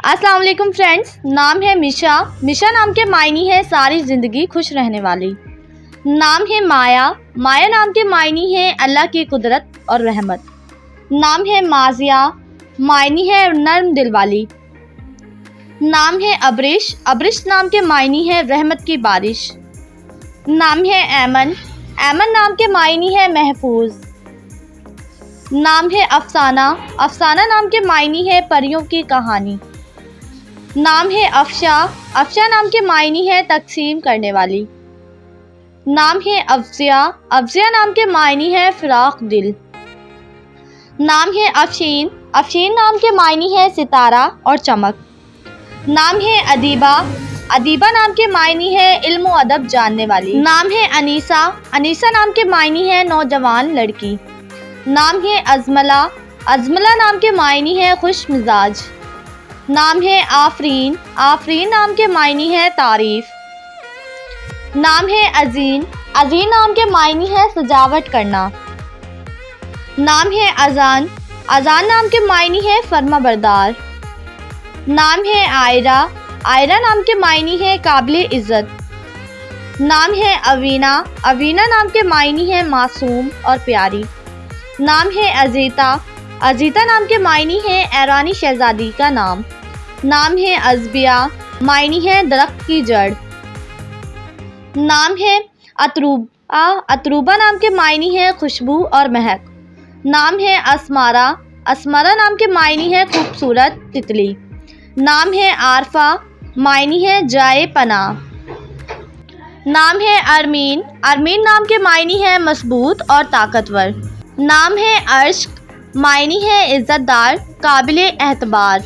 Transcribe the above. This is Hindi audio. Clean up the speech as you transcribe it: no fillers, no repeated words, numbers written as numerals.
अस्सलाम वालेकुम फ्रेंड्स। नाम है मिशा। मिशा नाम के मायनी है सारी ज़िंदगी खुश रहने वाली। नाम है माया। माया नाम के मायनी है अल्लाह की कुदरत और रहमत। नाम है माजिया। मायनी है नर्म दिल वाली। नाम है अब्रिश। अब्रिश नाम के मायनी है रहमत की बारिश। नाम है ऐमन। ऐमन नाम के मायनी है महफूज। नाम है अफसाना। अफसाना नाम के मायनी है परियों की कहानी। नाम है अफशा। अफशा नाम के मायनी है तकसीम करने वाली। नाम है अफजिया। अफजिया नाम के मायनी है फिराक दिल। नाम है अफशीन। अफशीन नाम के मायनी है सितारा और चमक। नाम है अदीबा। अदीबा नाम के मायनी है इल्म व अदब जानने वाली। नाम है अनीसा। अनीसा नाम के मायनी है नौजवान लड़की। नाम है अजमला। अजमला नाम के मायनी है खुश मिजाज। नाम है आफरीन। आफरीन नाम के मायनी है तारीफ। नाम है अजीन। अजीन नाम के मायनी है सजावट करना। नाम है अजान। अजान नाम के मायनी है फर्मा बरदार। नाम है आयरा। आयरा नाम के मायनी है काबिल इज़्ज़त। नाम है अवीना। अवीना नाम के मायनी है मासूम और प्यारी। नाम है अजीता। अजीता नाम के मायनी है ऐरानी शहजादी का नाम। नाम है अज़बिया। मायनी है दरख्त की जड़। नाम है अतरूबा। अतरूबा नाम के मायनी है खुशबू और महक। नाम है असमारा। असमारा नाम के मायनी है खूबसूरत तितली। नाम है आरफा। मायनी है जाए पनाह। नाम है अरमीन। अरमीन नाम के मायनी है मजबूत और ताकतवर। नाम है अर्श्क। मायनी है इज़्ज़तदार काबिल एतबार।